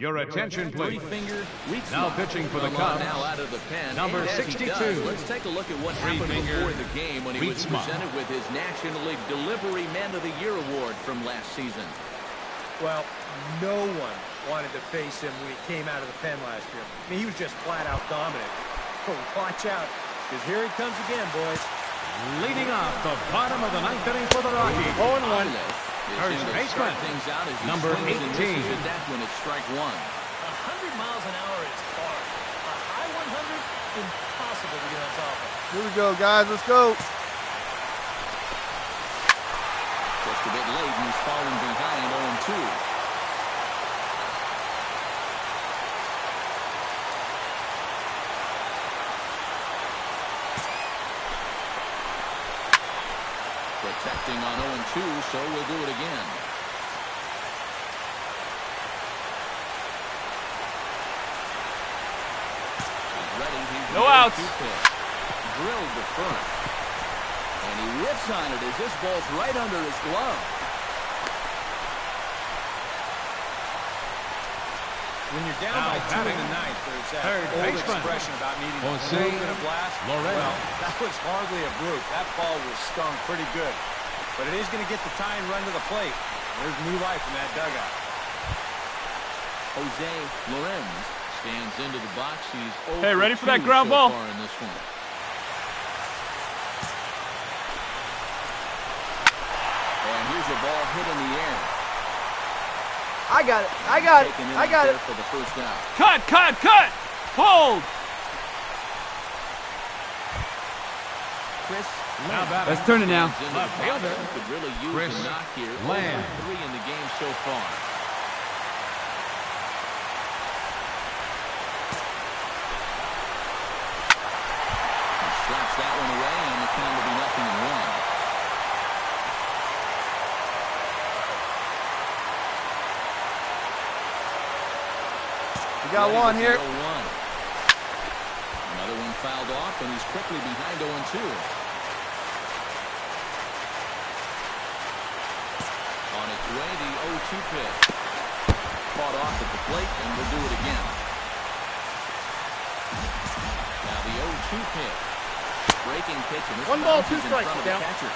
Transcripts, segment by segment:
Your attention, please. Now pitching for the Cubs, now out of the pen. number 62. Let's take a look at what happened before the game when he was presented with his National League Delivery Man of the Year award from last season. Well, no one wanted to face him when he came out of the pen last year. I mean, he was just flat out dominant. But watch out, because here he comes again, boys. Leading off the bottom of the ninth inning for the Rockies. 0-1. First baseman, number 18. That when it's strike one. 100 miles an hour is hard. A high 100, impossible to get on top of. Here we go, guys. Let's go. Just a bit late, and he's falling behind 0-2. Protecting on 0-2, so we'll do it again. He's ready. No outs. Drilled to first. And he whips on it as this ball's right under his glove. When you're down by 2 in the ninth, there's that old expression about needing a bloop and a blast. Well, that was hardly a bloop. That ball was stung pretty good. But it is going to get the tying run to the plate. There's new life in that dugout. Jose Lorenz stands into the box. He's ready for that ground ball? So far in this one. And here's a ball hit in the air. I got it. For the first out. Cut! Hold! Chris, Let's turn it now. Left fielder could really use Chris a knock here. Land. 3 in the game so far. He slaps that one away, and the count will be 0-1. We got one here. Another one fouled off, and he's quickly behind 0-2. On its way, the 0-2 pitch. Caught off at the plate, and we'll do it again. Now the 0-2 pitch. Breaking pitch, and this 1 ball, 2 in strikes. front of the catcher.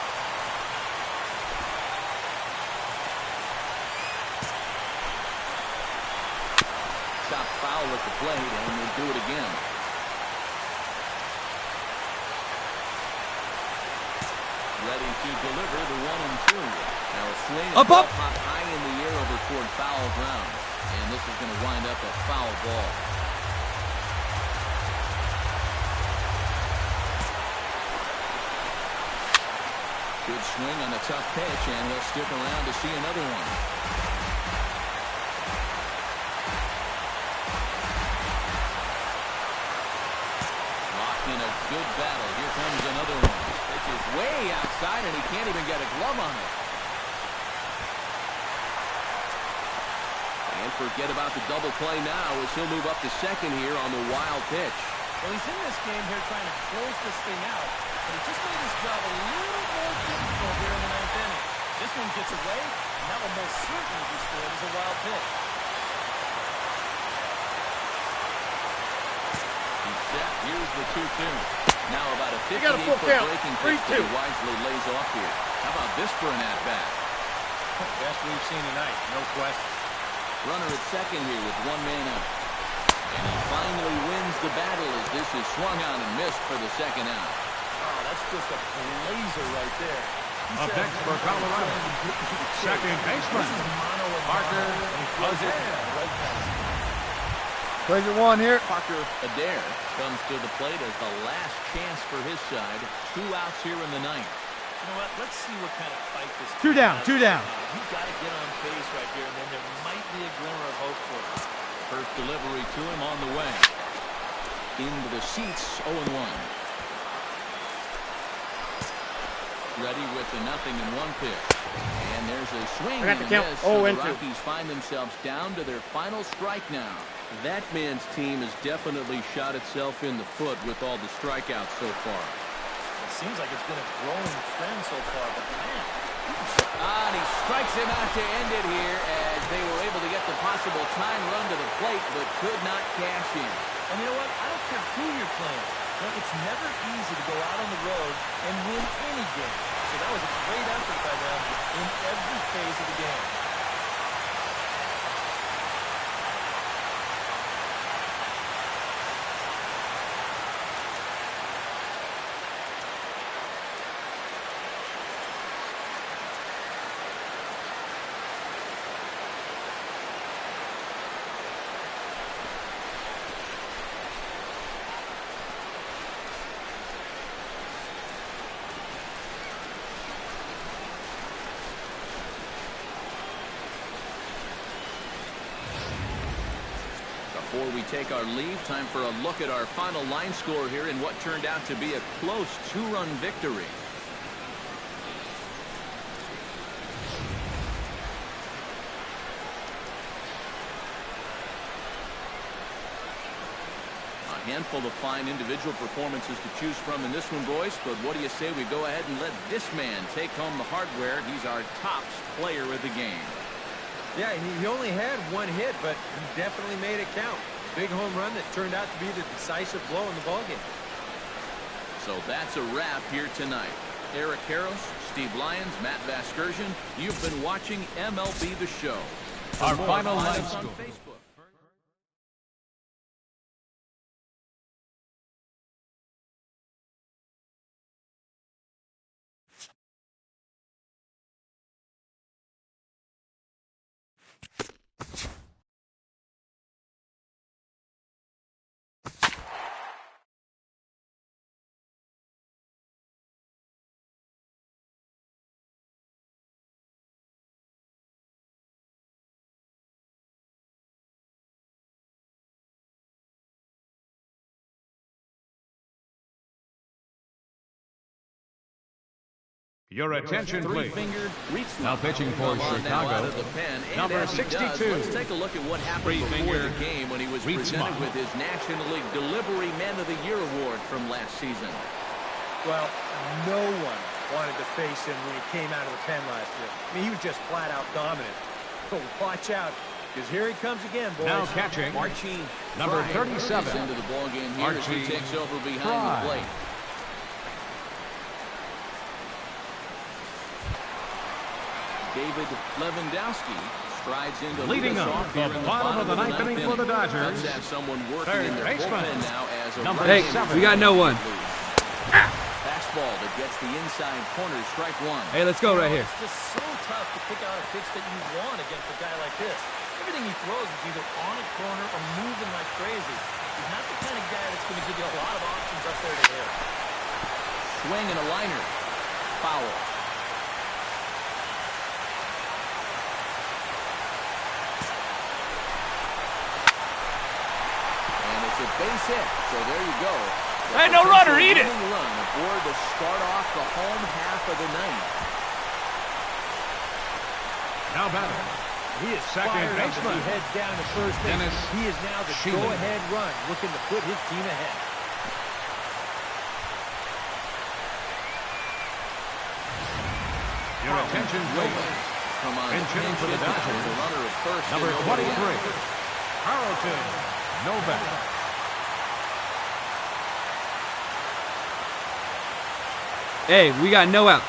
Shot foul at the plate, and we'll do it again. Ready to deliver the 1-2. Now a swing up high in the air over toward foul ground. And this is going to wind up a foul ball. Good swing on a tough pitch, and he'll stick around to see another one. Locked in a good battle. Here comes another one. Pitch is way outside, and he can't even get a glove on it. And forget about the double play now as he'll move up to second here on the wild pitch. Well, he's in this game here trying to close this thing out, but he just made his job a little more difficult here in the ninth inning. This one gets away, and that will most certainly be scored as a wild pitch. He's set. Here's the 2-2. Now about a 58-foot breaking pitch that he wisely lays off here. How about this for an at-bat? Best we've seen tonight, no question. Runner at second here with 1 man out. And he finally wins the battle as this is swung on and missed for the second out. Oh, that's just a blazer right there. Up next for Colorado, second baseman, Parker Adair. Pleasure 1 here. Parker Adair comes to the plate as the last chance for his side. 2 outs here in the ninth. You know what? Let's see what kind of fight this is. 2 down. You've got to get on base right here, and then there might be a glimmer of hope for him. First delivery to him on the way. Into the seats, 0-1. Ready with the 0-1 pitch. And there's a swing and a miss. So the Rockies find themselves down to their final strike now. That man's team has definitely shot itself in the foot with all the strikeouts so far. It seems like it's been a growing trend so far, but man. And he strikes him out to end it here as They were able to get the possible time run to the plate, but could not cash in. And you know what? I don't care who you're playing. It's never easy to go out on the road and win any game. So that was a great effort by them in every phase of the game. Before we take our leave, time for a look at our final line score here in what turned out to be a close 2-run victory. A handful of fine individual performances to choose from in this one, boys, but what do you say we go ahead and let this man take home the hardware? He's our top player of the game. Yeah, he only had one hit, but he definitely made it count. Big home run that turned out to be the decisive blow in the ballgame. So that's a wrap here tonight. Eric Harris, Steve Lyons, Matt Vasgersian, you've been watching MLB The Show. Our final line on score. Facebook. Your attention, please. Three-fingered reach Now pitching for Chicago, number 62. Let's take a look at what happened before the game when he was presented with his National League Delivery Man of the Year award from last season. Well, no one wanted to face him when he came out of the pen last year. I mean, he was just flat out dominant. But watch out, because here he comes again, boys. Now catching, Archie number Fry 37. into the ball game here as he Archie takes over behind Fry. the plate. David Lewandowski strides into Leading up the bottom of the ninth inning for the Dodgers. Let's have someone working Third in their baseman, bullpen now as a number right-handed 7. We got no one. Fastball that gets the inside corner, strike one. Hey, let's go right here. It's just so tough to pick out a pitch that you want against a guy like this. Everything he throws is either on a corner or moving like crazy. He's not the kind of guy that's going to give you a lot of options up there to hit. Swing and a liner. Foul. And it's a base hit, so there you go. Hey, no runner, eat it! Run aboard to start off the home half of the ninth. Now batting, He is second fired up as baseman, he heads down to first base. Dennis He is now the Sheehan. go-ahead run, looking to put his team ahead. your attention, please. Come on, Pinch hitting for the Dodgers, the runner at first. number and nobody 23. out. Carlton Novak. Hey, we got no outs.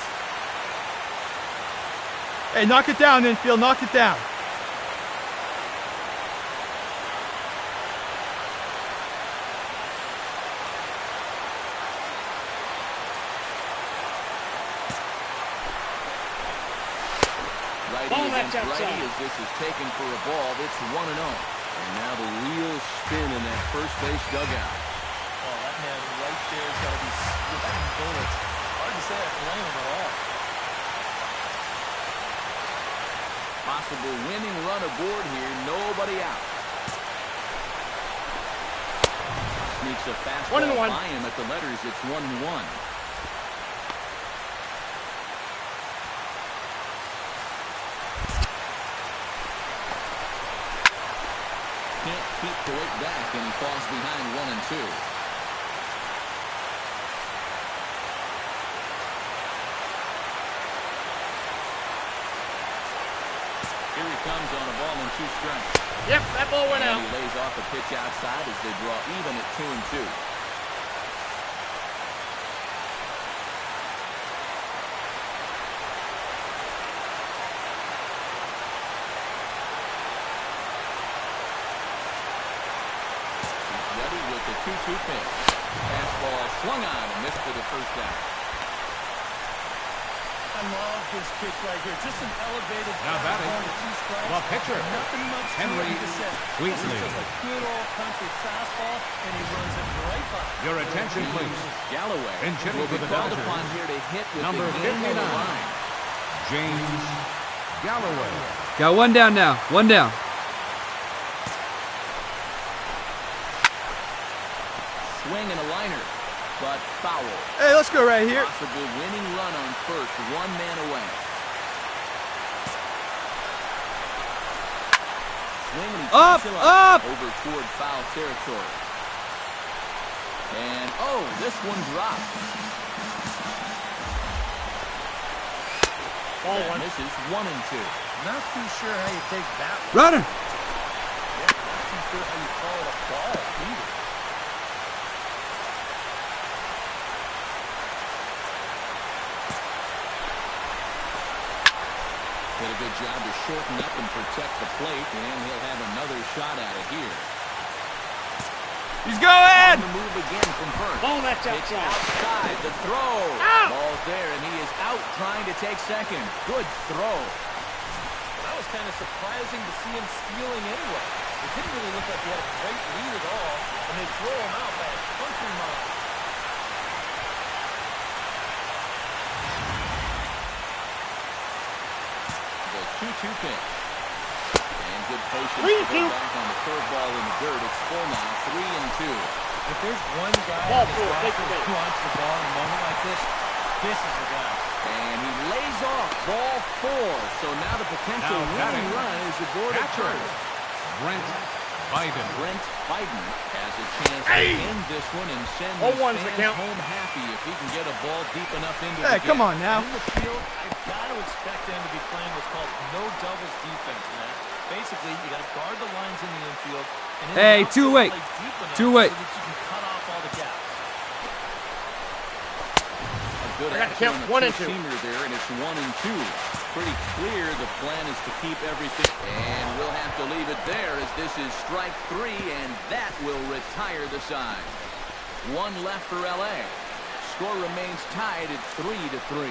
Hey, knock it down, infield. Knock it down. Righty against righty as this is taken for a ball. It's 1-0. And now the wheels spin in that first base dugout. Oh, that man right there is going to be sweating bullets. Hard to say I blame him at all. Possible winning run aboard here. Nobody out. Sneaks a fastball by him at the letters. It's 1-1. Can't keep the weight back, and he falls behind 1-2. Here he comes on a ball and 2 strikes. Yep, that ball went out. He lays off a pitch outside as they draw even at 2-2. He's ready with the 2-2 pitch. Fastball swung on and missed for the first down. I love this pitch right here. Just an elevated Now batting, the pitcher, Nothing much Henry to say. This Wheatley. is just a good old country fastball, and he runs it right by. Your attention, please. Galloway Pitching will for be the called Dodgers. upon here to hit with Number the game on the 59. line. James Galloway. Got 1 down now. 1 down. Swing and a liner, but foul. Hey, let's go right here. Possible winning run on first, 1 man away. Swing and he Up, keeps him up. over toward foul territory. And oh, this one dropped. Ball That one. misses 1-2. Not too sure how you take that one. Runner. Yeah, not too sure how you call it a ball either. Did a good job to shorten up and protect the plate, and he'll have another shot at it here. He's going. On the move again from first. Ball, that's It's outside. outside. The throw. Out. Ball's there, and he is out trying to take second. Good throw. That was kind of surprising to see him stealing anyway. It didn't really look like he had a great lead at all, and they throw him out by a country mile. The 2-2 pitch. And good patience 3-2. to go back on the curveball in the dirt. It's full now, 3-2. If there's one guy Ball on this four, take roster the who bait. wants the ball in a moment like this is the guy. And he lays off ball 4. So now the potential Now winning batting. run is aboard at Catcher. first. Brent Biden. Brent Biden has a chance to end this one and send his 0-1's the fans count. home happy if he can get a ball deep enough into Hey, the come gap. on now. In the field, I've got to expect them to be playing what's called no doubles defense, man. Basically, you got to guard the lines in the infield. And in Hey, the outfield, two-way. play deep enough Two-way. so that you can cut off all the gaps. A good I got to action count on 1 the and 2. two-seamer there, and it's 1-2. Pretty clear the plan is to keep everything. And we'll have to leave it there as this is strike 3, and that will retire the side. 1 left for L.A. Score remains tied at 3-3.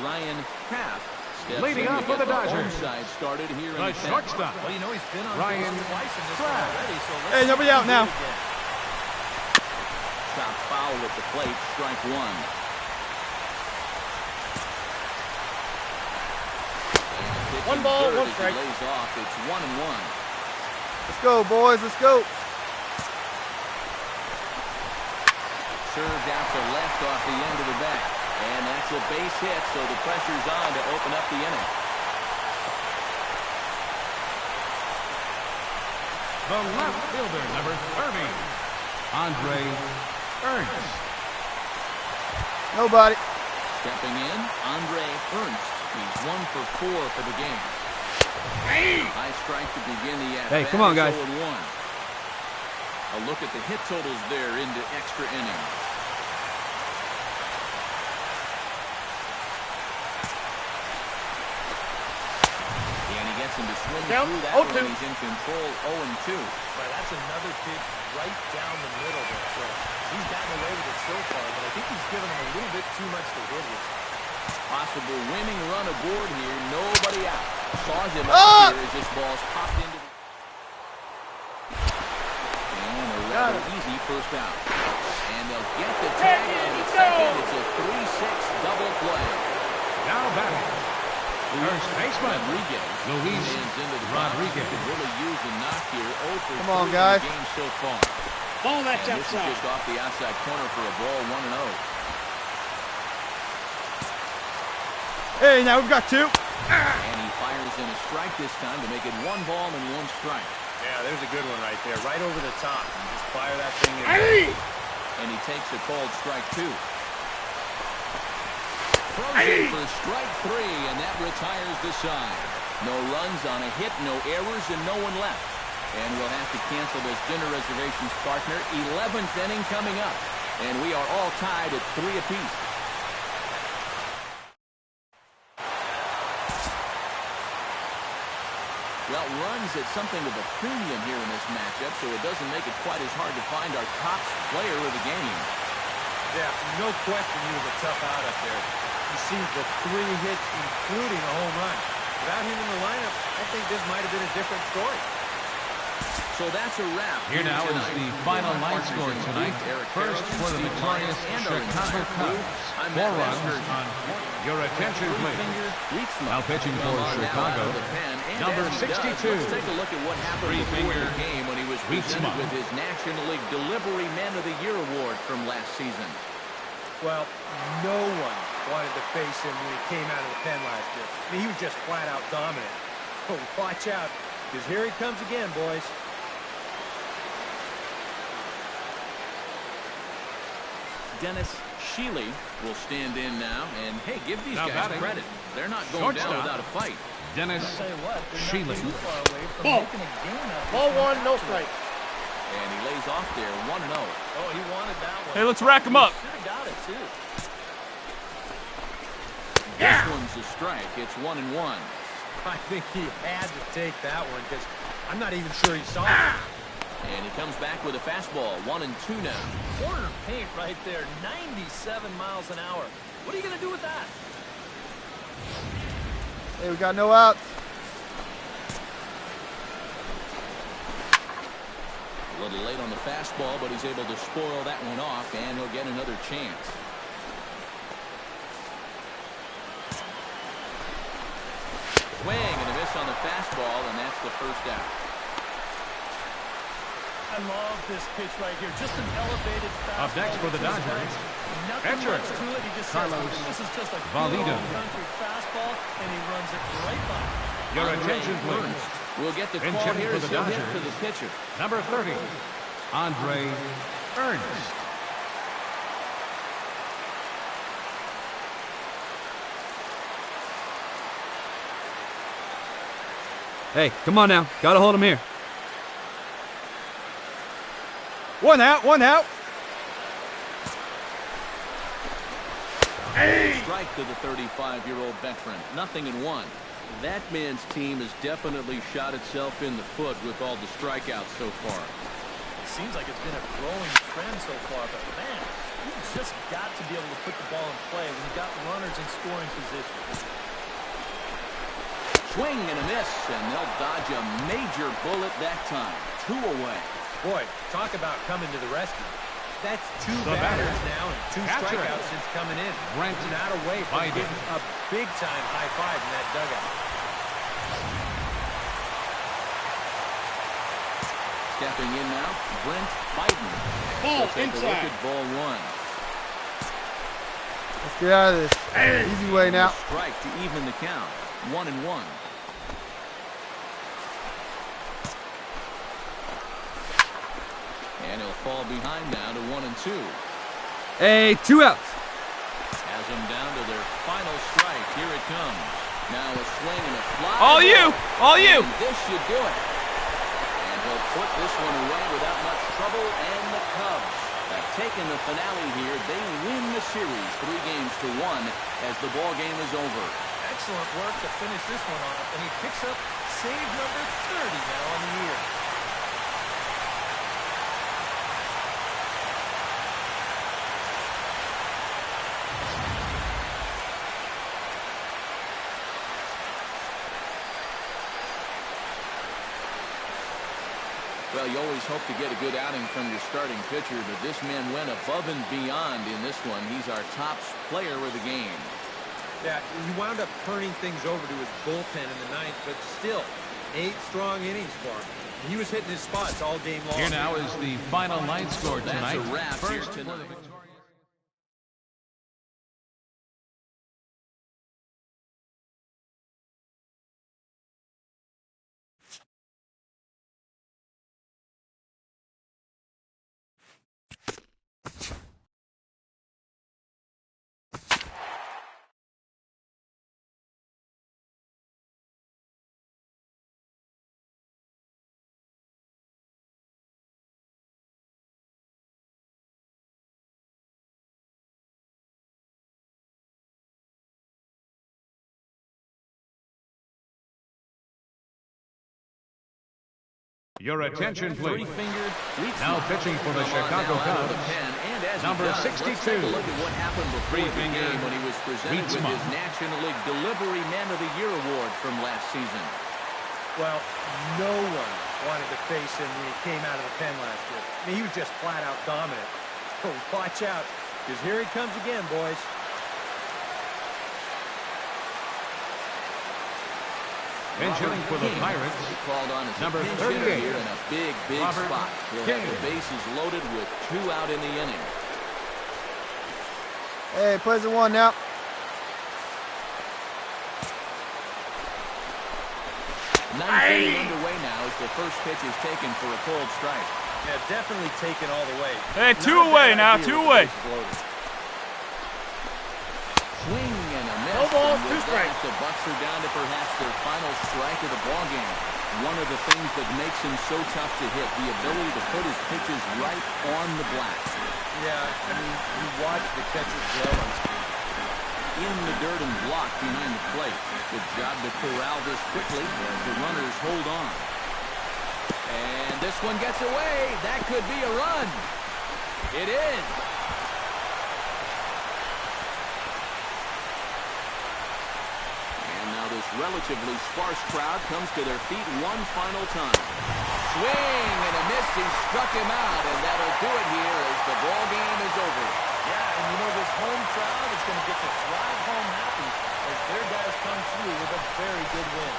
Ryan Kraft steps Leading in off to for get the home Dodgers. side started here in The the 10th. shortstop. Well, you know, he's been on Ryan base twice in this one Kraft. already, so let's Hey, see nobody if he out can do now. it again. Shot foul at the plate, strike 1. One ball, Third one as he strike. lays off. It's 1-1. Let's go, boys. Let's go. Served out to left off the end of the bat. And that's a base hit, so the pressure's on to open up the inning. The left fielder, number 30, Andre Ernst. Nobody. Stepping in, Andre Ernst. He's 1 for 4 for the game. High strike to begin the at-bat. Hey, come on, guys. It's 0-1. A look at the hit totals there into extra innings. And he gets him to swing Count, through that 0-2. one. He's in control, 0-2. Right, that's another pitch right down the middle there. So he's gotten away with it so far, but I think he's given him a little bit too much to hit with. Possible winning run aboard here. Nobody out. Saws him up here as this ball's popped into the... And a rather easy first out. And they'll get the tag on the second. It's a 3-6 double play. Now batting. First baseman, Rodriguez. Luis Hands into the box. Rodriguez. Could really use the knock here. 0 for Come on, 3 guys. in the game so far. Ball, that's And this is outside. just off the outside corner for a ball, 1-0. Hey, now we've got 2. And he fires in a strike this time to make it 1 ball and 1 strike. Yeah, there's a good one right there. Right over the top. And just fire that thing in. And he takes a cold strike 2. Throws in for strike 3, and that retires the side. No runs on a hit, no errors, and no one left. And we'll have to cancel this dinner reservations partner. 11th inning coming up. And we are all tied at 3 apiece. Well, runs at something of a premium here in this matchup, so it doesn't make it quite as hard to find our top player of the game. Yeah, no question he was a tough out up there. You see the 3 hits, including a home run. Without him in the lineup, I think this might have been a different story. So that's a wrap. Here now is the final line score tonight. First for the victorious Chicago Cubs. 4 runs on your attention, please. Now pitching for Chicago, number 62. Let's take a look at what happened before the game when he was presented with his National League Delivery Man of the Year award from last season. Well, no one wanted to face him when he came out of the pen last year. I mean, he was just flat out dominant. But watch out, because here he comes again, boys. Dennis Sheely will stand in now, and hey, give these guys credit. They're not going down without a fight. Dennis Sheely. Ball. Ball 1, no strike. And he lays off there, 1-0. Oh, he wanted that one. Hey, let's rack him up. Should have got it, too. This one's a strike. It's 1-1. I think he had to take that one because I'm not even sure he saw it. And he comes back with a fastball, 1-2 now. Corner paint right there, 97 miles an hour. What are you going to do with that? Hey, we got no outs. A little late on the fastball, but he's able to spoil that one off, and he'll get another chance. Swing and a miss on the fastball, and that's the first out. I love this pitch right here. Just an elevated fastball. Up next for the Dodgers, Nothing catcher much to it. He just Carlos says, this is just a Valido. good country fastball, and he runs it right by. Your attention, please. We'll get the In call checking here for as the he'll hit Dodgers. to the pitcher. Number 30, Andre Ernst. Hey, come on now. Gotta hold him here. 1 out, 1 out. Strike to the 35-year-old veteran. 0-1. That man's team has definitely shot itself in the foot with all the strikeouts so far. It seems like it's been a growing trend so far, but man, you've just got to be able to put the ball in play when you've got runners in scoring position. Swing and a miss, and they'll dodge a major bullet that time. 2 away. Boy, talk about coming to the rescue. That's 2 The batters batter. now and 2 Catcher. strikeouts since coming in. Brent Not away from Biden. getting a big-time high five in that dugout. Stepping in now, Brent Biden. Ball We'll take a look inside. at ball 1. Let's get out of this. Easy way now. Strike to even the count. 1-1. And he'll fall behind now to 1-2. Hey, 2 outs. Has them down to their final strike. Here it comes. Now a swing and a fly. All you, all you. And this should do it. And he'll put this one away without much trouble. And the Cubs have taken the finale here. They win the series 3-1 as the ball game is over. Excellent work to finish this one off, and he picks up save number 30 now on the year. Well, you always hope to get a good outing from your starting pitcher, but this man went above and beyond in this one. He's our top player of the game. Yeah, he wound up turning things over to his bullpen in the 9th, but still, 8 strong innings for him. He was hitting his spots all game long. Here now is the final line score tonight. That's a wrap here First for the tonight. victorious Your attention, please. Now pitching for the Chicago Cubs, number 62. Let's take a look at what happened before the game when he was presented with his National League Delivery Man of the Year award from last season. Well, no one wanted to face him when he came out of the pen last year. I mean, he was just flat out dominant. So watch out, because here he comes again, boys. Pitching for the Pirates, called on as number a 38. Here in a big spot. He'll have the bases loaded with 2 out in the inning. Hey, Plz and 1 now. Ninth inning underway now as the first pitch is taken for a cold strike. Yeah, definitely taken all the way. Hey, 2 away now, 2 away. Swing and a miss. No ball, and 2 strikes. The Bucs are down to perhaps their final strike of the ball game. One of the things that makes him so tough to hit, the ability to put his pitches right on the blast. Yeah, I mean, you watch the catcher's glove on speed. In the dirt and blocked behind the plate. Good job to corral this quickly as the runners hold on. And this one gets away. That could be a run. It is. And now this relatively sparse crowd comes to their feet one final time. Swing and a miss. He struck him out, and that'll do it here as the ball game is over. Yeah, and you know this home crowd is going to get to drive home happy as their guys come through with a very good win.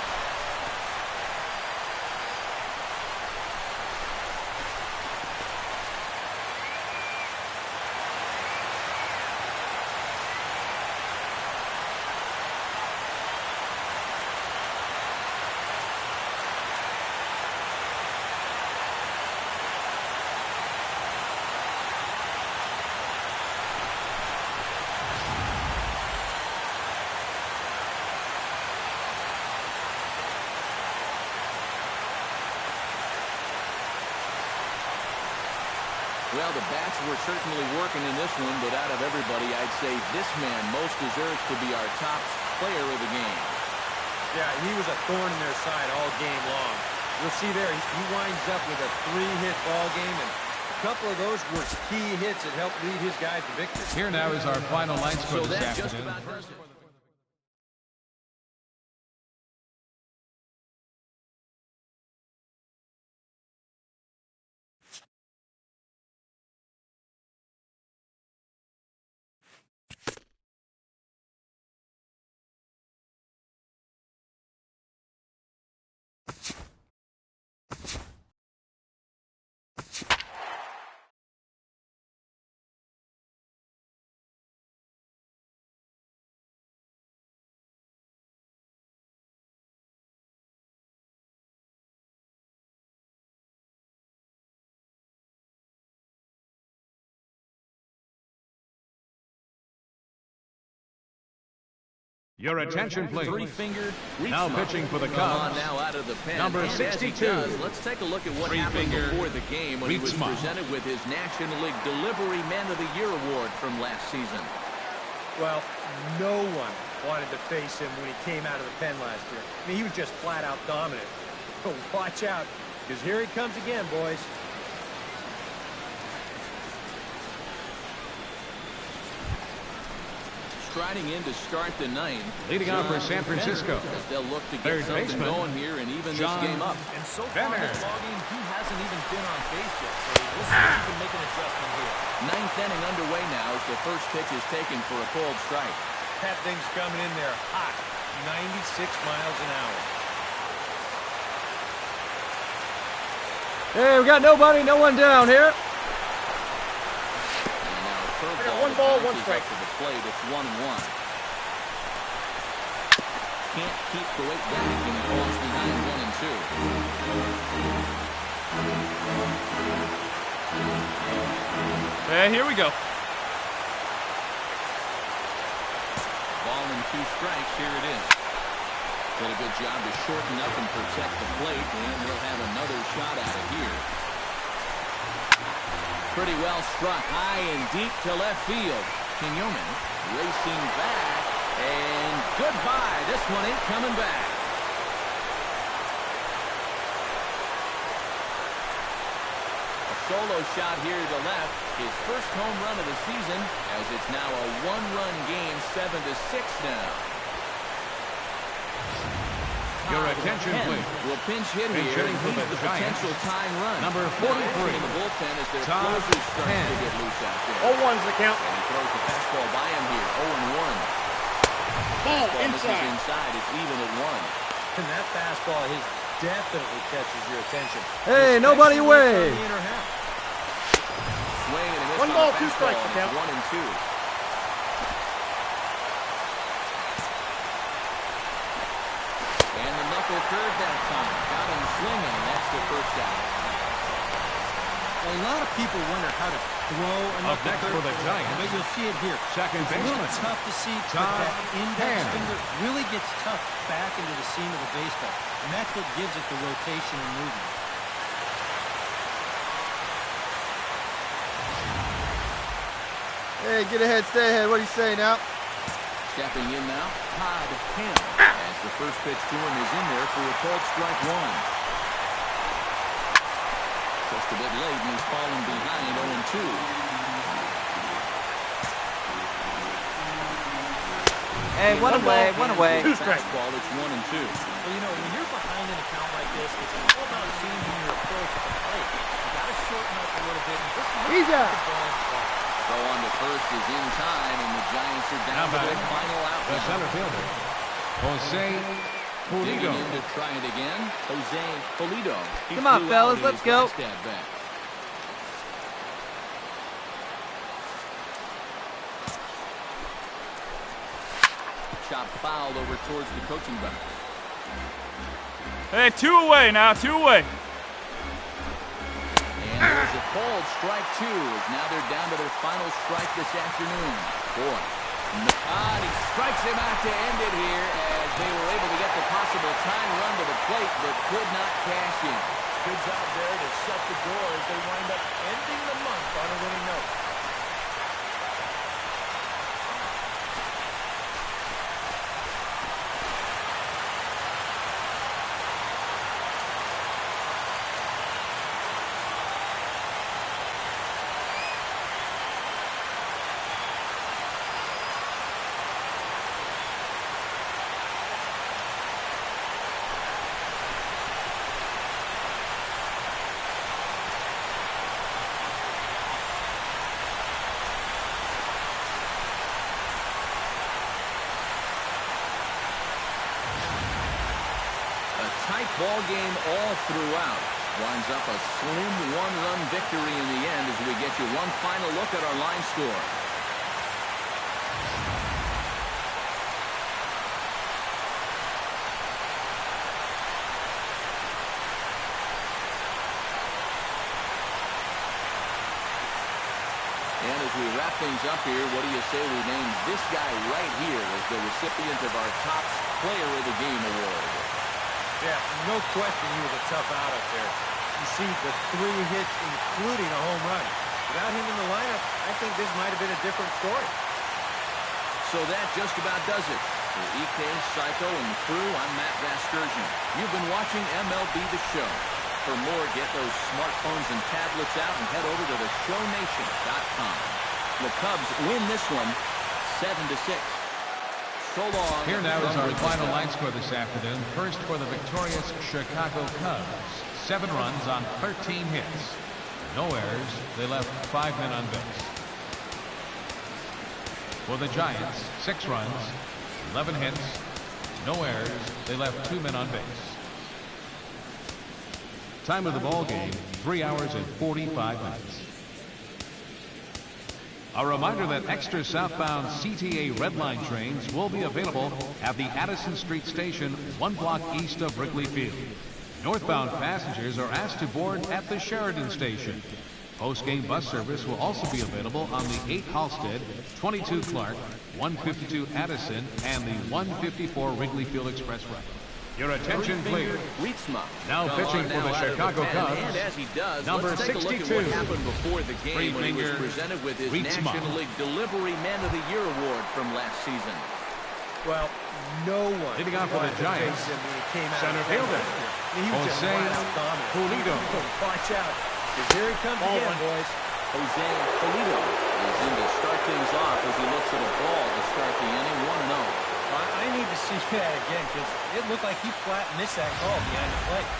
Well, the bats were certainly working in this one, but out of everybody, I'd say this man most deserves to be our top player of the game. Yeah, he was a thorn in their side all game long. You'll see there, he winds up with a 3-hit ball game, and a couple of those were key hits that helped lead his guys to victory. Here now is our final line score So this that just afternoon. about does it. Your attention, please. Three-fingered Now pitching for the Cubs, now out of the pen. number And as he 62. does, let's take a look at what happened before the game when he was presented with his National League Delivery Man of the Year award from last season. Well, no one wanted to face him when he came out of the pen last year. I mean, he was just flat out dominant. So watch out, because here he comes again, boys. Striding in to start the ninth. Leading off for San Francisco, As they'll look to get third something baseman, going here and even this game up. And so far in this ballgame, he hasn't even been on base yet, so we'll see if he can make an adjustment here. Ninth inning underway now as the first pitch is taken for a cold strike. That thing's coming in there hot, 96 miles an hour. Hey, we got nobody, no one down here. And now a curveball. 1 ball, 1 bounces strike. up to the plate. It's 1-1. Can't keep the weight back and it falls behind 1-2. Hey, here we go. Ball and 2 strikes. Here it is. Did a good job to shorten up and protect the plate, and he'll have another shot at it here. Pretty well struck high and deep to left field. Quinones racing back, and goodbye. This one ain't coming back. solo shot here to the left. His first home run of the season, as it's now a one-run game, 7-6 now. Your attention, please. Will pinch hit here. He's the potential tying run. Number 43. In the bullpen as their closer starts to get loose out there. 0-1's the count. And he throws the fastball by him here. 0-1. Ball inside. It's even at 1. And that fastball, his definitely catches your attention. Hey, nobody away. Swing and a miss. 1 ball, 2 strikes. 1-2. Curve that time. Got him swinging, and that's the first out. Well, a lot of people wonder how to throw a Up next for the Giants. but you'll see it here. Second It's a little tough to see, but that index finger really gets tucked back into the seam of the baseball, and that's what gives it the rotation and movement. Hey, get ahead, stay ahead. What do you say now? Stepping in now, Todd Ham. As the first pitch to him is in there for a called strike 1. Just a bit late, and he's falling behind 0-2. Hey, one away. 2 strikes. Fastball, it's 1-2. Well, you know, when you're behind in a count like this, it's all about seeing your approach at the plate. You got to shorten up a little bit. And just He's out. Throw on to first is in time, and the Giants are down to their final out. The center fielder, Jose Digging Pulido. in to try it again, Jose Pulido. Come on, fellas, let's go. Shot fouled over towards the coaching box. Hey, 2 away now, 2 away. And there's a called strike 2, as now they're down to their final strike this afternoon. Boy, he strikes him out to end it here, as they were able to get the possible tying run to the plate, but could not cash in. Good job there to shut the door as they wind up ending the month on a winning note. Tight ball game all throughout. Winds up a slim one-run victory in the end as we get you one final look at our line score. And as we wrap things up here, what do you say we name this guy right here as the recipient of our top player of the game award? Yeah, no question he was a tough out up there. You see the 3 hits, including a home run. Without him in the lineup, I think this might have been a different story. So that just about does it. For EK, Psycho, and the crew, I'm Matt Vasgersian. You've been watching MLB The Show. For more, get those smartphones and tablets out and head over to theshownation.com. The Cubs win this one 7-6. So long. Here now is our final line score this afternoon. First for the victorious Chicago Cubs. 7 runs on 13 hits. No errors. They left 5 men on base. For the Giants, 6 runs, 11 hits, no errors. They left 2 men on base. Time of the ball game, 3 hours and 45 minutes. A reminder that extra southbound CTA Red Line trains will be available at the Addison Street Station, 1 block east of Wrigley Field. Northbound passengers are asked to board at the Sheridan Station. Post-game bus service will also be available on the 8 Halstead, 22 Clark, 152 Addison, and the 154 Wrigley Field Expressway. Your attention, please. Now pitching for the Chicago Cubs, and as he does, number let's take 62. a look at what happened before the game when he was presented with his National League Delivery Man of the Year award from last season. Well, no one hitting off for the Giants, center fielder, Jose Pulido. Watch out. Here he comes again, boys. Jose Polito is in to start things off as he looks at a ball to start the inning. 1-0. I need to see that again because it looked like he flat missed that call behind the plate.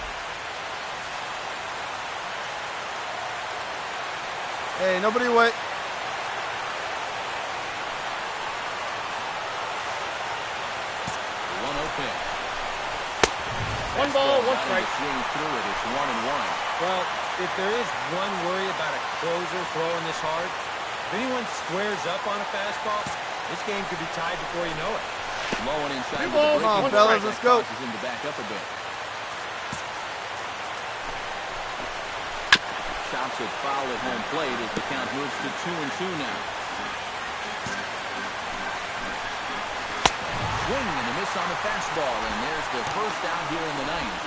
Hey, nobody wait. One ball, one strike. Swing through it. It's 1-1. Well, if there is one worry about a closer throwing this hard, if anyone squares up on a fastball, this game could be tied before you know it. Low and inside. Come on, fellas, let's go. Him to back up a bit. Chops it foul at home plate as the count moves to 2-2 now. Swing and a miss on the fastball, and there's the first out here in the ninth.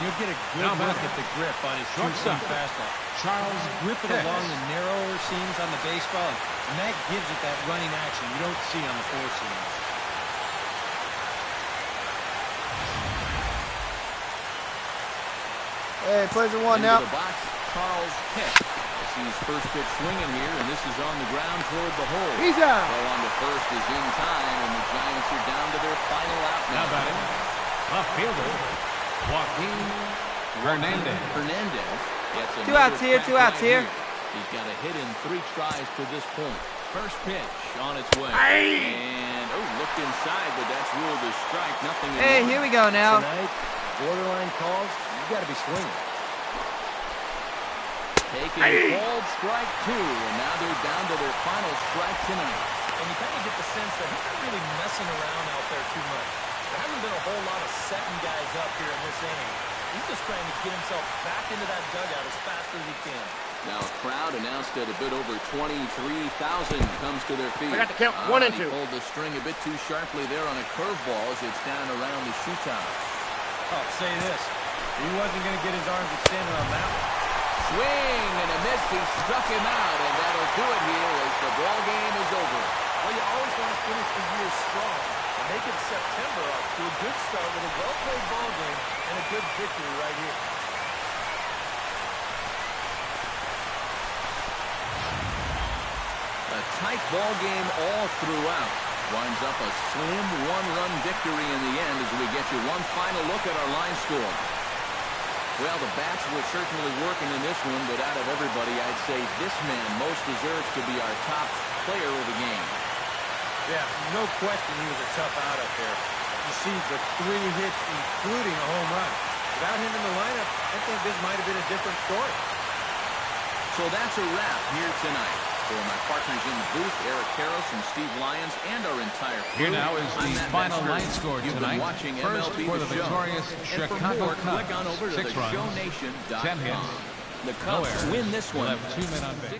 You'll get a good look at the grip on his two-seam fastball. Charles grip it along the narrower seams on the baseball, and that gives it that running action you don't see on the four seams. Hey, Plz and one now. Into the box, Charles Heck. Sees first pitch swinging here, and this is on the ground toward the hole. He's out. Throw on to first is in time, and the Giants are down to their final out now. Now batting, left fielder, Joaquin Hernandez. Two outs here, two outs here. He's got a hit in 3 tries to this point. First pitch on its way. And, looked inside, but that's ruled a strike. Nothing in Hey, one. here we go now. Tonight, borderline calls, you got to be swinging. Taking called strike 2, and now they're down to their final strike tonight. And you kind of get the sense that he's not really messing around out there too much. There hasn't been a whole lot of setting guys up here in this inning. He's just trying to get himself back into that dugout as fast as he can. Now a crowd announced at a bit over 23,000 comes to their feet. I got the count, 1 and 2. He pulled the string a bit too sharply there on a curveball as it's down around the shoe top. I'll say this. He wasn't going to get his arms extended on that one. Swing and a miss. He struck him out, and that'll do it here as the ball game is over. Well, you always want to finish the year strong and make it September up to a good start with a well-played ball game and a good victory right here. A tight ball game all throughout. Winds up a slim 1-run victory in the end as we get you one final look at our line score. Well, the bats were certainly working in this one, but out of everybody, I'd say this man most deserves to be our top player of the game. Yeah, no question he was a tough out up there. You see the 3 hits, including a home run. Without him in the lineup, I think this might have been a different story. So that's a wrap here tonight. For my partners in the booth, Eric Karros and Steve Lyons, and our entire crew. Here now is the final line score You've tonight. been watching First MLB for the The Show. victorious And Chicago for more, Cubs. click on over to 6 runs, theShowNation.com. 10 hits, The no Cubs errors, win this one. left 2 men on base. 6-5.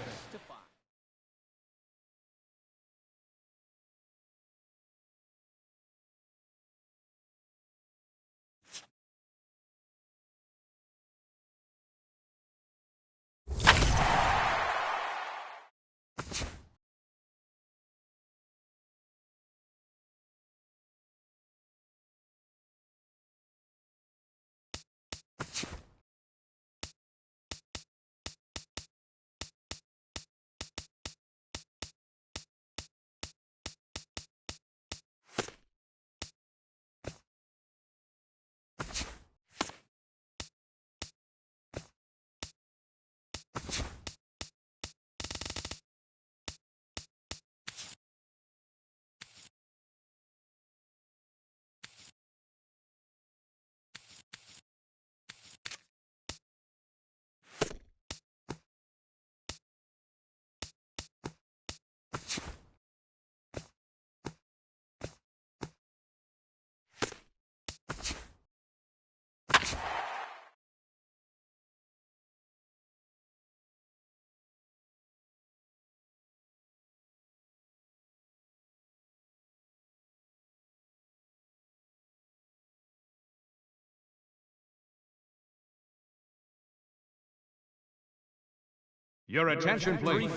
Your attention, please.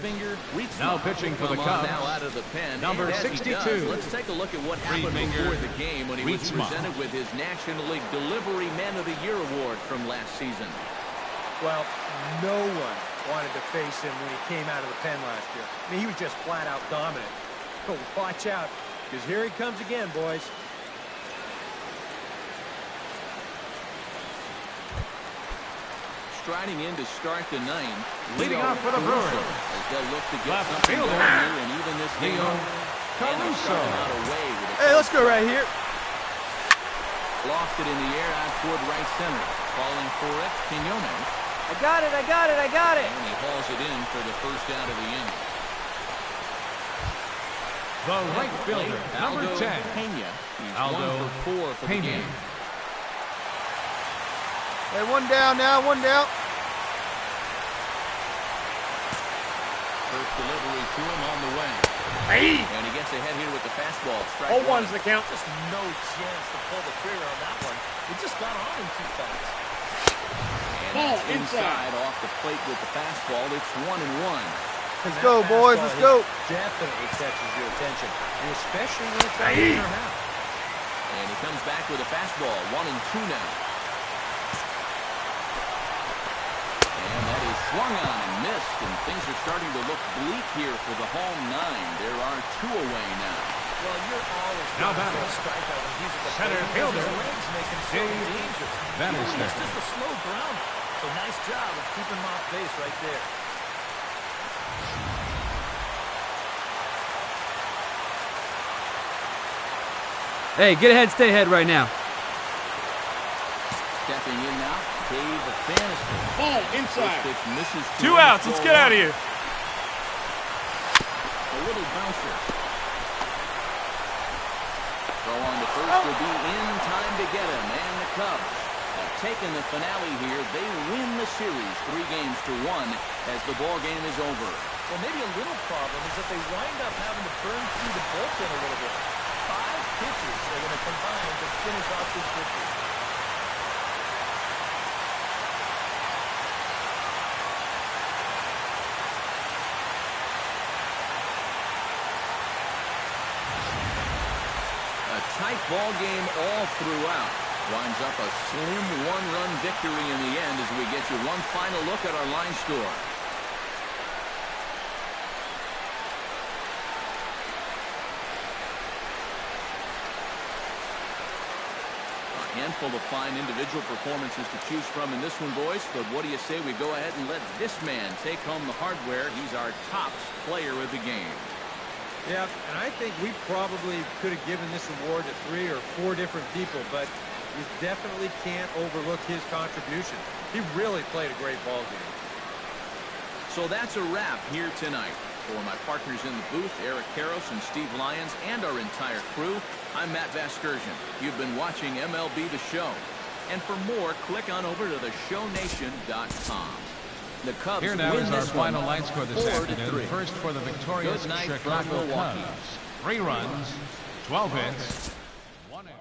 Now pitching for the Now Cubs, out of the pen. number And as he 62. does, let's take a look at what happened before the game when he was presented with his National League Delivery Man of the Year award from last season. Well, no one wanted to face him when he came out of the pen last year. I mean, he was just flat out dominant. But watch out, because here he comes again, boys. Striding in to start the ninth. Leading off for the Brewers. As they'll look to get Left something fielder. going here, and even this game. Caruso. Hey, let's go right here. Lofted in the air out toward right center. Falling for it, Quinones. I got it. And he hauls it in for the first out of the inning. The right fielder, number 10. Pena. He's Aldo 1 for 4 for the game. Hey, one down now, one down. First delivery to him on the way. Hey! And he gets ahead here with the fastball. Strike 0-1's the count. Just no chance to pull the trigger on that one. It just got on him too fast. And that's inside off the plate with the fastball. It's 1-1. Let's go, boys. Let's go. Definitely catches your attention, and especially when it's out in your house. And he comes back with a fastball. 1-2 now. And that is swung on and missed, and things are starting to look bleak here for the home nine. There are 2 away now. Well, you're always Now going to batting. get a strikeout when he's at the Center plate fielder, because his legs make him so Dave dangerous. Bannister. He's just a slow grounder. So nice job of keeping him off base right there. Hey, get ahead, stay ahead right now. Stepping in now, Dave Bannister. Ball inside. Pitch misses 2 outs. Let's get out of here. A little bouncer. Throw on the first will be in time to get him. And the Cubs have taken the finale here. They win the series 3-1 as the ball game is over. Well, maybe a little problem is that they wind up having to burn through the bullpen a little bit. 5 pitches they're going to combine to finish off this victory. A tight ball game all throughout. Winds up a slim 1-run victory in the end as we get you one final look at our line score. A handful of fine individual performances to choose from in this one, boys, but what do you say we go ahead and let this man take home the hardware? He's our top player of the game. Yeah, and I think we probably could have given this award to 3 or 4 different people, but you definitely can't overlook his contribution. He really played a great ball game. So that's a wrap here tonight. For my partners in the booth, Eric Karros and Steve Lyons, and our entire crew, I'm Matt Vasgersian. You've been watching MLB The Show. And for more, click on over to theshownation.com. The Cubs Here now win is our this final one line score this 4-3. afternoon. First for the victorious Good night from Chicago Milwaukee. Cubs. 3 runs, 12 hits, 1 error.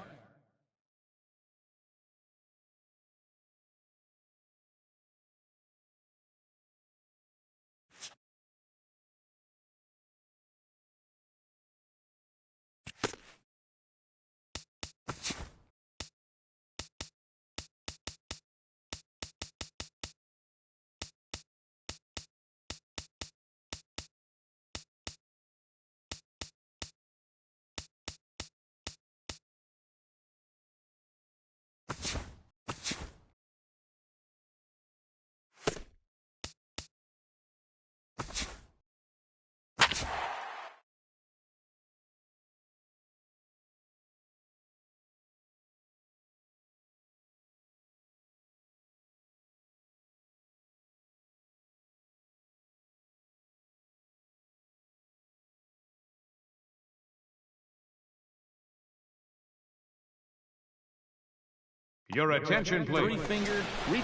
Your attention, please.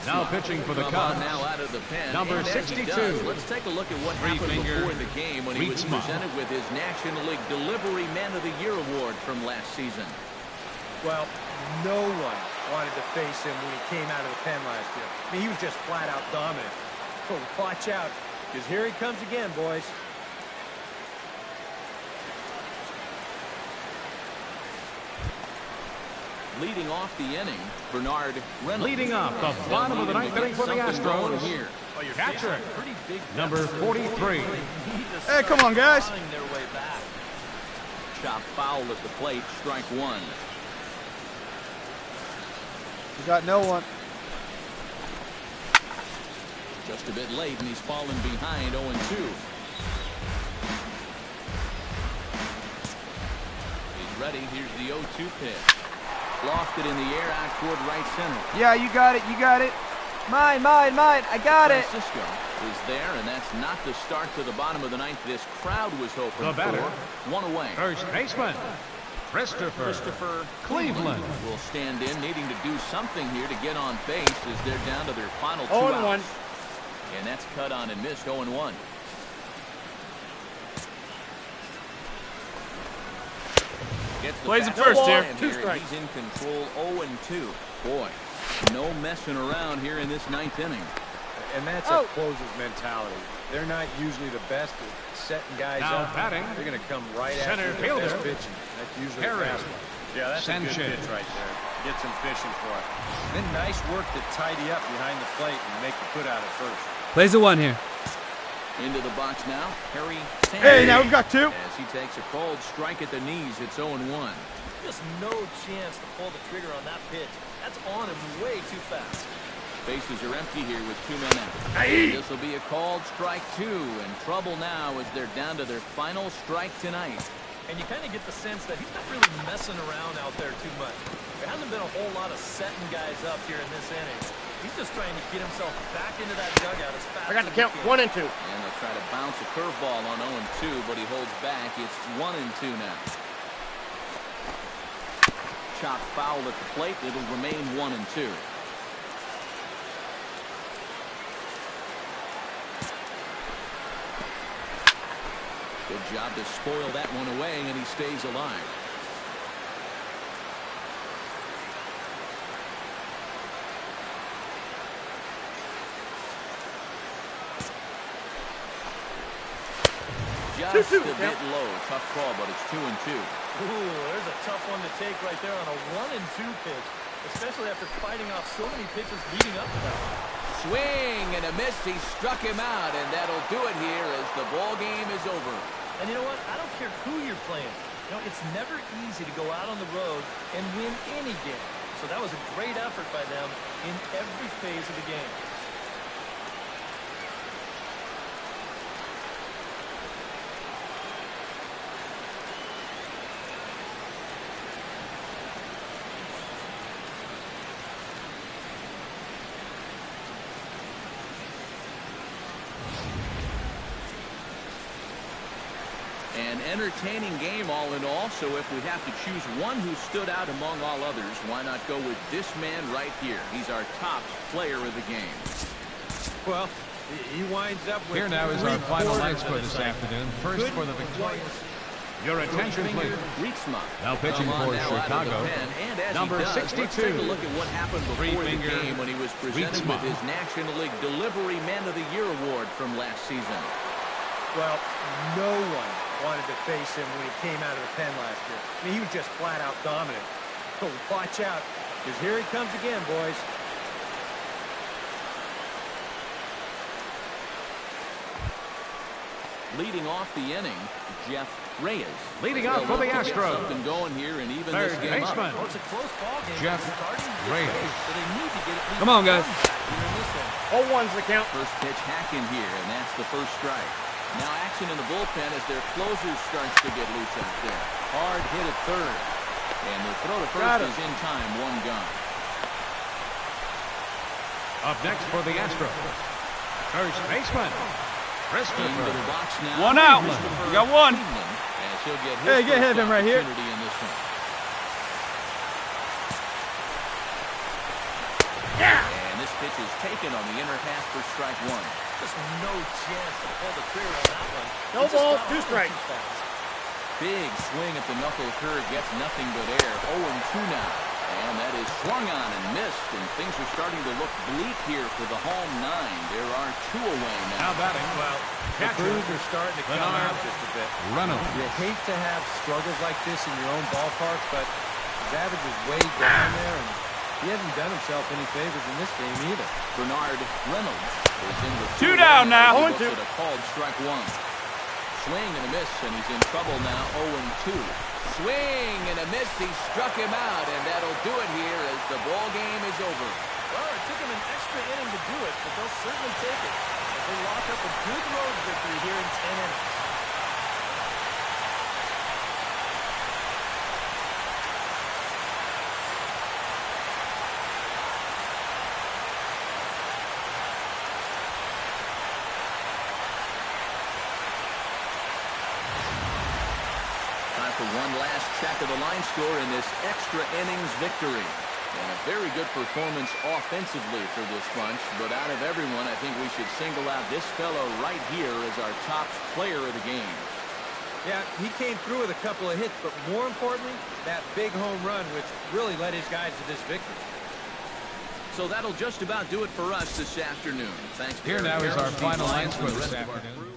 Now pitching for the Cubs, now out of the pen. number And as he 62. does, let's take a look at what happened Three-finger before the game when he was Rietsma. presented with his National League Delivery Man of the Year award from last season. Well, no one wanted to face him when he came out of the pen last year. I mean, he was just flat out dominant. But watch out, Because here he comes again, boys. Leading off the inning, Bernard Reynolds. Leading off the bottom of the ninth inning for the Astros, here. catcher, number 43. Hey, come on, guys. Chop foul at the plate, strike one. You got no one. Just a bit late, and he's fallen behind 0-2. He's ready. Here's the 0-2 pitch. Lofted in the air out toward right center. Yeah, you got it. You got it. Mine. I got it. Francisco is there, and that's not the start to the bottom of the ninth this crowd was hoping The batter, for. One away. First baseman, Christopher Cleveland will stand in, needing to do something here to get on base as they're down to their final 2 0-1. outs. And that's cut on and missed 0-1. Plays it first here. Two strikes. He's in control 0-2. Boy, no messing around here in this ninth inning. And that's a closer's mentality. They're not usually the best at setting guys now up. batting, They're going to come right center after fielder, the best pitching. That's usually Harry. the fast one. Yeah, that's a good pitch right there. Get some fishing for it. Then nice work to tidy up behind the plate and make the put out at first. Plays a 1 here. Into the box now, Harry. Hey, now we've got 2. As he takes a cold strike at the knees, it's 0-1. Just no chance to pull the trigger on that pitch. That's on him way too fast. Bases are empty here with 2 men out. This will be a called strike 2, and trouble now as they're down to their final strike tonight. And you kind of get the sense that he's not really messing around out there too much. There hasn't been a whole lot of setting guys up here in this inning. He's just trying to get himself back into that dugout as fast as he can. I got the count 1 and 2. And they'll try to bounce a curveball on 0-2, but he holds back. It's 1-2 now. Chop foul at the plate. It'll remain 1-2. Good job to spoil that one away, and he stays alive. Just a bit low. Tough call, but it's 2-2. Ooh, there's a tough one to take right there on a 1-2 pitch, especially after fighting off so many pitches leading up to that one. Swing and a miss. He struck him out, and that'll do it here as the ball game is over. And you know what? I don't care who you're playing. You know, it's never easy to go out on the road and win any game. So that was a great effort by them in every phase of the game. An entertaining game all in all, so if we have to choose one who stood out among all others, why not go with this man right here? He's our top player of the game. Well, he winds up with... Here now is our final line score this afternoon. First for the victorious. Your attention, please. Now pitching for Chicago, number 62. Let's take a look at what happened before the game when he was presented with his National League Delivery Man of the Year award from last season. Well, no one wanted to face him when he came out of the pen last year. I mean, he was just flat out dominant. So watch out, because here he comes again, boys. Leading off the inning, Jeff Reyes. Leading off for the Astros. Something going here and even Third this game baseman, up. It's a close ball game. Jeff Reyes. So they need to get at least Come on, guys. 0-1's the count. First pitch hack in here, and that's the first strike. Now action in the bullpen as their closer starts to get loose out there. Hard hit at third. And the throw to first is in time, 1 gone. Up next for the Astros, first baseman, Into the box now. 1 out. You got 1. As he'll get his Hey, get ahead of him right here. opportunity in this one. And this pitch is taken on the inner half for strike 1. Just no chance to pull the trigger on that one. No ball, 2 strikes. Big swing at the knuckle curve, gets nothing but air. 0-2 now. And that is swung on and missed, and things are starting to look bleak here for the home 9. There are 2 away now. Now batting. Well, the crews are starting to come out just a bit. Reynolds. You hate to have struggles like this in your own ballpark, but his average is way down there, and he hasn't done himself any favors in this game either. Bernard Reynolds is in with 2 down now. 0-2. A called strike 1. Swing and a miss, and he's in trouble now. 0-2. Swing and a miss. He struck him out, and that'll do it here as the ball game is over. Well, it took him an extra inning to do it, but they'll certainly take it as they lock up a good road victory here in 10 innings. For one last check of the line score in this extra innings victory. And a very good performance offensively for this bunch. But out of everyone, I think we should single out this fellow right here as our top player of the game. Yeah, he came through with a couple of hits, but more importantly, that big home run, which really led his guys to this victory. So that'll just about do it for us this afternoon. Thanks. Here now is our final line score this afternoon.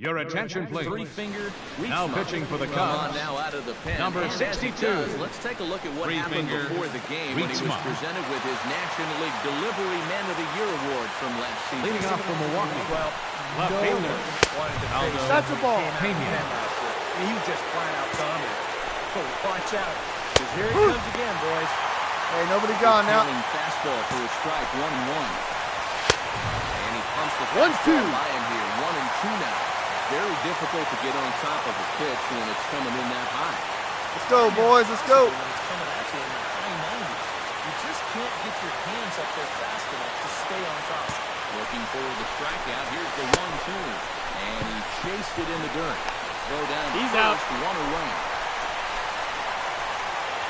Your attention, please. Three-fingered. Now pitching for the Cubs. Now out of the pen. Number 62. Let's take a look at what happened before the game when he was presented with his National League Delivery Man of the Year award from last season. Leading off from Milwaukee. Well, left fielder. That's a ball. Pena. He was just flat out dominant. So watch out, because here he comes again, boys. Hey, nobody gone now. Fastball for a strike, 1-1. And he pumps the fastball by him here, 1-2 now. Very difficult to get on top of a pitch when it's coming in that high. Let's go, boys. Let's go. When it's coming at you in the high 90s, you just can't get your hands up there fast enough to stay on top. Looking for the strikeout. Here's the 1-2. And he chased it in the dirt. Throw down. He's first, out. One away.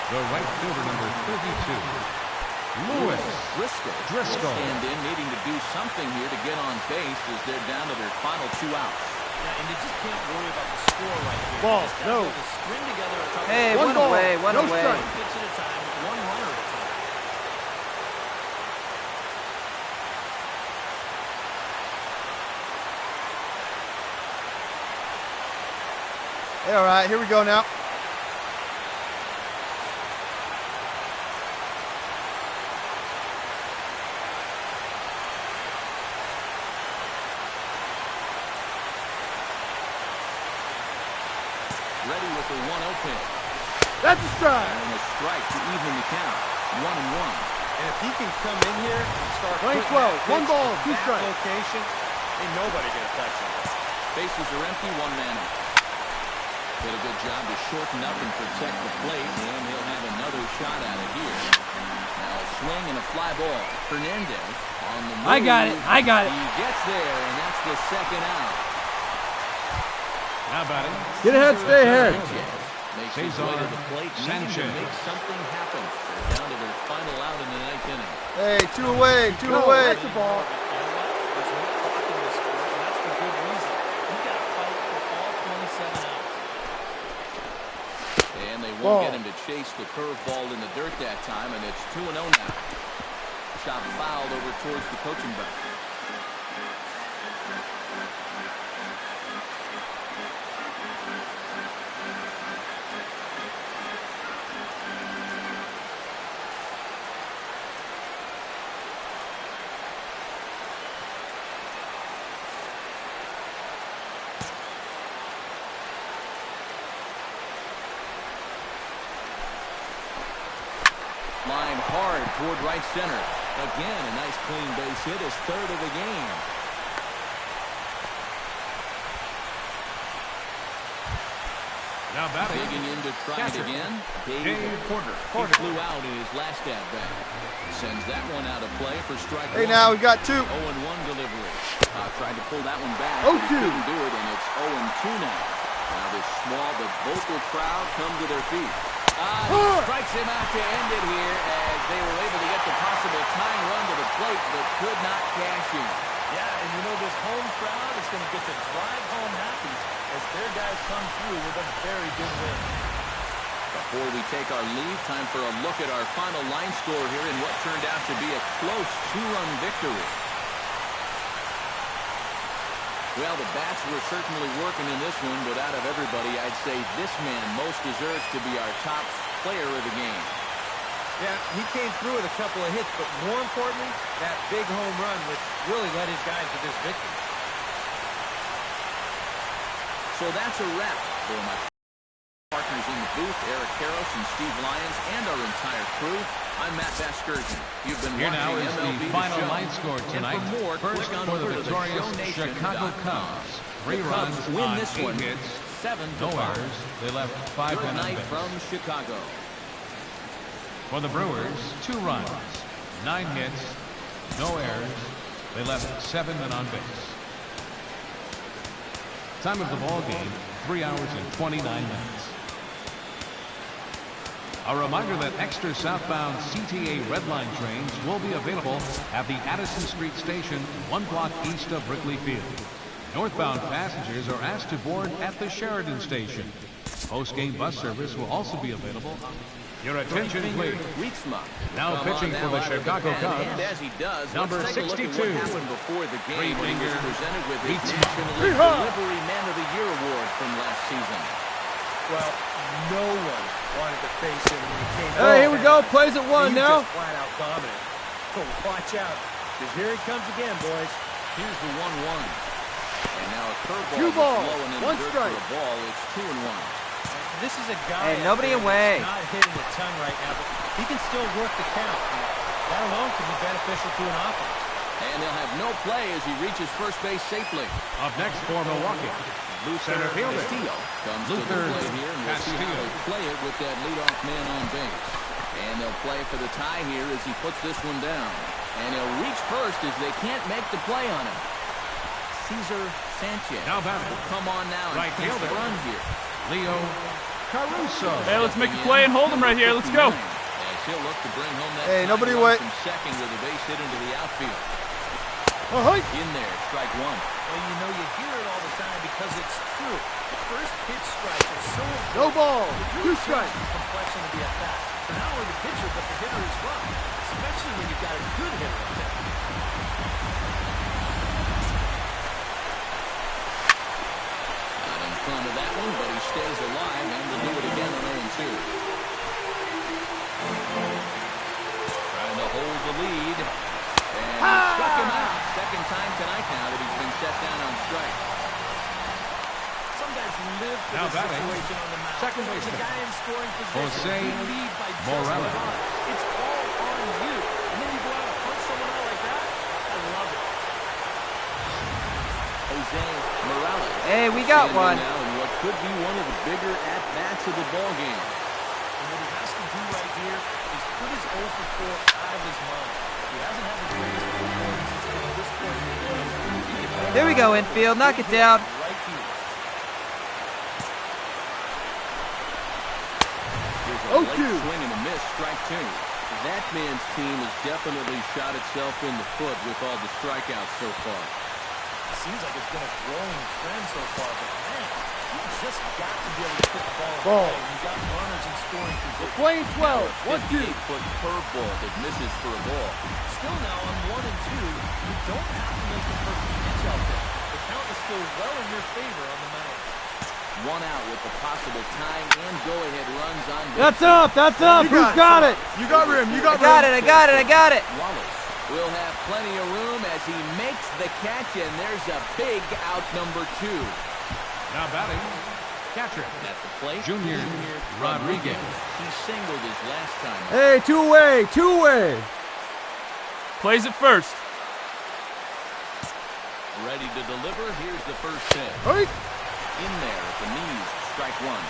The right fielder, number 32. Lewis Driscoll. Stand in, needing to do something here to get on base as they're down to their final 2 outs. Yeah, and you just can't worry about the score right here. Ball, no. String together a couple Hey, One one ball, away, one no away. strike. pitch at a time, one runner at a time. Hey, all right, here we go now. Ready with the 1-0 pitch. That's a strike. And a strike to even the count. 1-1. And if he can come in here and start Lane putting that 12, one pitch ball, in two that strikes. location, ain't nobody gonna touch him. Bases are empty, 1 man out. Did a good job to shorten up and protect the plate, and he'll have another shot at it here. Now a swing and a fly ball. Hernandez on the move. I got it. He gets there, and that's the second out. Now batting. Get ahead, stay ahead. Makes his way to the plate, needing to make something happen. They're down to their final out in the 9th inning. Hey, 2 away, 2 away. That's a ball. You know what? There's no clock in this sport, and that's for good reason. You've got to fight for all 27 outs. And they won't get him to chase the curveball in the dirt that time, and it's 2-0 now. Shot fouled over towards the coaching bench. Line hard toward right center. Again, a nice clean base hit, his 3rd of the game. Now batting. Digging in to try it again. Dave Porter. He flew out in his last at-bat. Sends that one out of play for strike 1. Hey, now we've got 2. 0-1 delivery. Tried to pull that one back. 0-2. Couldn't do it, and it's 0-2 now. Now this small but vocal crowd come to their feet. He strikes him out to end it here as they were able to get the possible tying run to the plate, but could not cash in. Yeah, and you know this home crowd is going to get to drive home happy as their guys come through with a very good win. Before we take our leave, time for a look at our final line score here in what turned out to be a close 2-run victory. Well, the bats were certainly working in this one, but out of everybody, I'd say this man most deserves to be our top player of the game. Yeah, he came through with a couple of hits, but more importantly, that big home run, which really led his guys to this victory. So that's a wrap for my partners in the booth, Eric Karros and Steve Lyons, and our entire crew. I'm Matt Vasgersian. You've been Here now watching is MLB the The final Show. line score tonight. And for more, First click on for the over to victorious theshowNation.com. Chicago Cubs. 3 The runs Cubs win on this 8 one, hits, 7-5. no errors. They left 5 Good men on night base. from Chicago. For the Brewers, 2 runs, 9 hits, no errors. They left 7 men on base. Time of the ball game, 3 hours and 29 minutes. A reminder that extra southbound CTA Red Line trains will be available at the Addison Street Station, 1 block east of Wrigley Field. Northbound passengers are asked to board at the Sheridan Station. Post-game bus service will also be available Your attention, please. Now Come pitching for the Chicago Cubs. And as he does, Number let's take a look 62. at what happened before the game when he was presented with his Beats National League Delivery Man of the Year award from last season. Well, no one wanted to face him when he came out. Hey, here we go. Plays at 1 now. Just flat out dominant. So watch out, because here he comes again, boys. Here's the 1-1. And now a curveball. 2 balls, low and in 1 the dirt strike. for a ball. It's 2-1. This is a guy Hey, nobody out there away. that's not hitting a ton right now, but he can still work the count. That alone can be beneficial to an offense. And they'll have no play as he reaches first base safely. Up next for Milwaukee. Center fielder. Castillo comes to the plate here, and we'll see how they play it with that leadoff man on base. And they'll play for the tie here as he puts this one down. And he'll reach first as they can't make the play on him. Cesar Sanchez. Now batting. Will come on now and Right face fielder. the run here. Leo Caruso. Hey, let's make a play and hold him right here. Let's go. As he'll look to bring home that Hey, tying nobody run wait. from second with a base hit into the outfield. In there, strike one. Well, you know, you hear it all the time because it's true. First pitch strikes are so important. No ball. It 2 really strikes. changes the complexion of the at-bat. For not only the pitcher, but the hitter as well. Especially when you've got a good hitter out there. Not in front of that one, but he stays alive, and will do it again on 0-2. Trying to hold the lead. And he struck him out. Second time tonight now that he's been set down on strike. Some guys live for Now the batting. situation on the mound. Second There's baseman. a guy in scoring position. Jose You lead by just Morales. one. It's all on you. And then you go out and punch someone out like that. I love it. Jose Morales. Hey, we got standing one. now in what could be one of the bigger at-bats of the ball game. And what he has to do right here is put his 0 for 4 out of his mind. He hasn't had the greatest performance until this point in the game. There we go, infield. Knock it down. Right here. Here's a late swing and a miss, strike two. That man's team has definitely shot itself in the foot with all the strikeouts so far. It seems like it's been a growing trend so far, but man, you've just got to be able to put the ball in play. You've got runners in scoring position. Playing 12. 1-2. 58-foot curveball that misses for a ball. Still now on 1 and 2, you don't have to make the perfect pitch out there. The count is still well in your favor on the mound. One out with the possible tying and go-ahead runs on base. That's up. That's up. Who's got it? You got room. You got I got it. I got it. I got it. Wallace will have plenty of room as he makes the catch, and there's a big out number 2. Now batting. Catcher. At the plate, Junior Rodriguez. He singled his last time. Hey, 2-way. 2-way. Plays it first. Ready to deliver. Here's the first pitch. Hey. In there at the knees, strike one.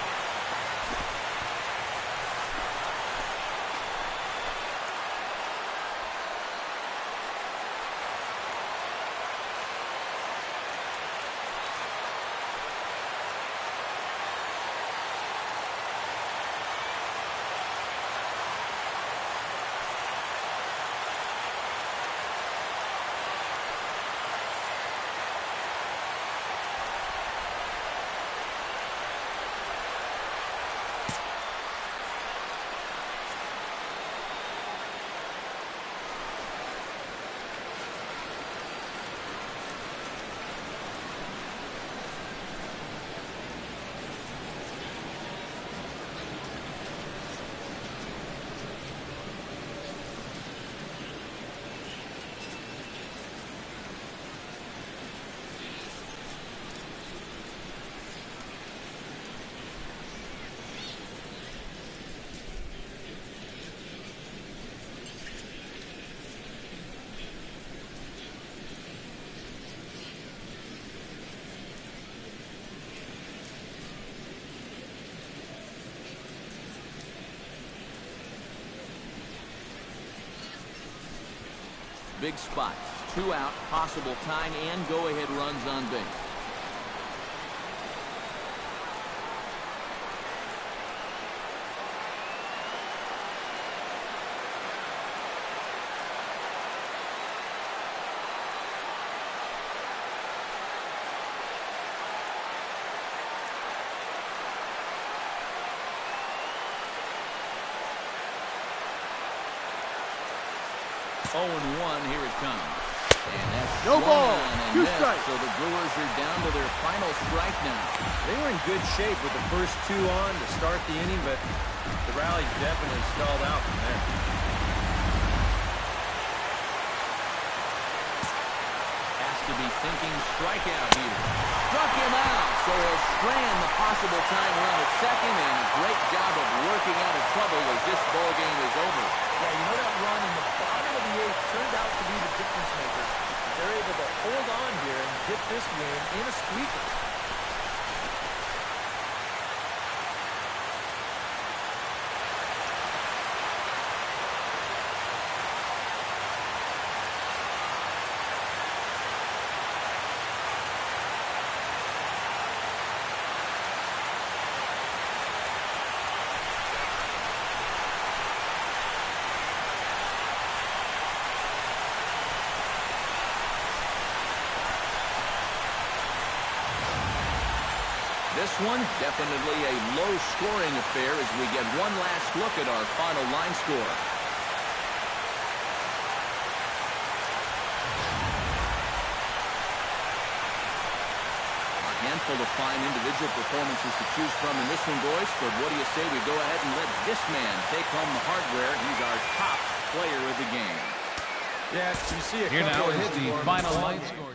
Big spot. 2 out, possible tying and go-ahead runs on base. 0-1, here it comes. And that's no ball. 2 strikes. So the Brewers are down to their final strike now. They were in good shape with the first 2 on to start the inning, but the rally definitely stalled out from there. Has to be thinking strikeout here. Struck him out, so he'll strand the possible time run at second, and a great job of working out of trouble as this ball game is over. Yeah, you know that run in the bottom of the 8th turned out to be the difference maker. They're able to hold on here and get this win in a squeaker. This one, definitely a low-scoring affair as we get one last look at our final line score. A handful of fine individual performances to choose from in this one, boys, but what do you say we go ahead and let this man take home the hardware? He's our top player of the game. Yeah, you see a Here now couple of is hits the for him. final line score.